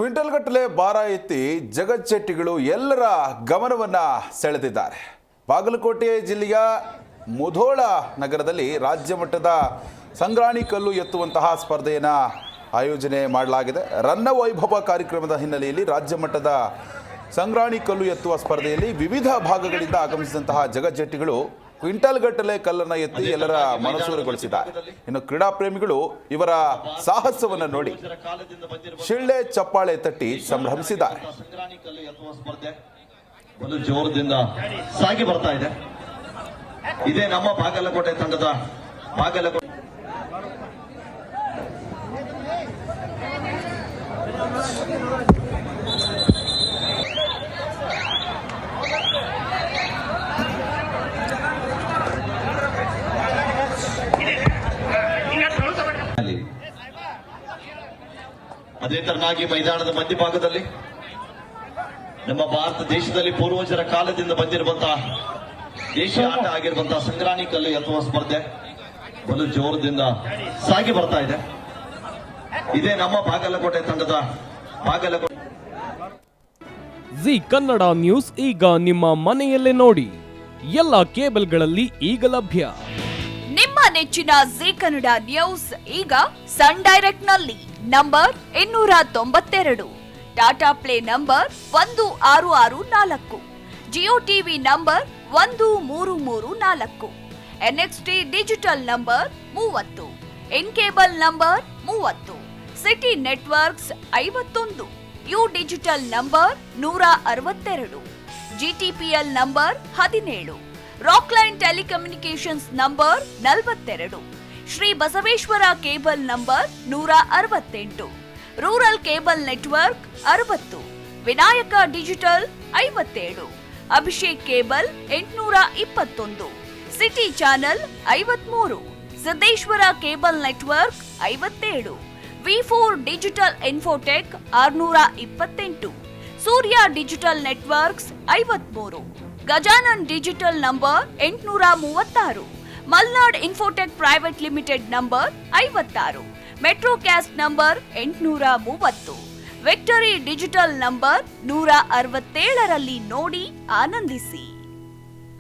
Quintal ಗಟ್ಟಲೆ ಭಾರ ಎತ್ತಿ ಜಗಜ್ಜೆಟ್ಟಿಗಳು ಎಲ್ಲರ ಗಮನವನ್ನ ಸೆಳೆದಿದ್ದಾರೆ. ಬಾಗಲಕೋಟೆ ಜಿಲ್ಲೆಯ ಮುಧೋಳ ನಗರದಲ್ಲಿ ರಾಜ್ಯ ಮಟ್ಟದ ಸಂಗ್ರಾಣಿ ಕಲ್ಲು ಎತ್ತುವಂತಹ ಸ್ಪರ್ಧೆಯನ್ನು ಆಯೋಜನೆ ಮಾಡಲಾಗಿದೆ. ರನ್ನ ವೈಭವ ಕಾರ್ಯಕ್ರಮದ ಹಿನ್ನೆಲೆಯಲ್ಲಿ ರಾಜ್ಯ ಮಟ್ಟದ ಸಂಗ್ರಾಣಿ ಕಲ್ಲು ಎತ್ತುವ ಸ್ಪರ್ಧೆಯಲ್ಲಿ ವಿವಿಧ ಭಾಗಗಳಿಂದ ಆಗಮಿಸಿದಂತಹ ಜಗಜ್ಜೆಟ್ಟಿಗಳು ಕ್ವಿಂಟಲ್ ಗಟ್ಟಲೆ ಕಲ್ಲನ್ನು ಎತ್ತಿ ಎಲ್ಲರ ಮನಸೂರೆಗೊಳಿಸಿದ್ದಾರೆ. ಇನ್ನು ಕ್ರೀಡಾ ಪ್ರೇಮಿಗಳು ಇವರ ಸಾಹಸವನ್ನು ನೋಡಿ ಶಿಳ್ಳೆ ಚಪ್ಪಾಳೆ ತಟ್ಟಿ ಸಂಭ್ರಮಿಸಿದ್ದಾರೆ. ಒಂದು ಜೋರದಿಂದ ಸಾಗಿ ಬರ್ತಾ ಇದೆ. ಇದೇ ನಮ್ಮ ಬಾಗಲಕೋಟೆ ತಂಡದ ಬಾಗಲಕೋಟೆ ಅದೇ ತರನಾಗಿ ಮೈದಾನದ ಮಧ್ಯಭಾಗದಲ್ಲಿ ನಮ್ಮ ಭಾರತ ದೇಶದಲ್ಲಿ ಪೂರ್ವಜರ ಕಾಲದಿಂದ ಬಂದಿರುವಂತಹ ದೇಶೀಯ ಆಟ ಆಗಿರುವಂತಹ ಸಂಗ್ರಾಣಿ ಕಲ್ಲು ಎತ್ತುವ ಸ್ಪರ್ಧೆ ಒಂದು ಜೋರದಿಂದ ಸಾಗಿ ಬರ್ತಾ ಇದೆ. ಇದೇ ನಮ್ಮ ಬಾಗಲಕೋಟೆ ತಂಡದ ಬಾಗಲಕೋಟೆ. ಜಿ ಕನ್ನಡ ನ್ಯೂಸ್ ಈಗ ನಿಮ್ಮ ಮನೆಯಲ್ಲೇ ನೋಡಿ. ಎಲ್ಲ ಕೇಬಲ್ಗಳಲ್ಲಿ ಈಗ ಲಭ್ಯ. ನಿಮ್ಮ ನೆಚ್ಚಿನ ಜಿ ಕನ್ನಡ ನ್ಯೂಸ್ ಈಗ ಸನ್ ಡೈರೆಕ್ಟ್ ನಲ್ಲಿ number 292, Tata play number 1664, Jio TV number 1334, NXT digital number 30, in cable number 30, city networks 51, U digital number 162, GTPL number 17, Rockline telecommunications number 42, Shri Basaveshwara cable number 168, rural cable network 60, Vinayaka digital 57, Abhishek cable 821, city channel 53, Siddeshwara cable network 57, ವಿ4 digital infotech 628, Surya digital networks 53, Gajanan digital number 836, Malnad infotech private limited number 56, metrocast number 830, victory digital number 167ರಲ್ಲಿ ನೋಡಿ ಆನಂದಿಸಿ.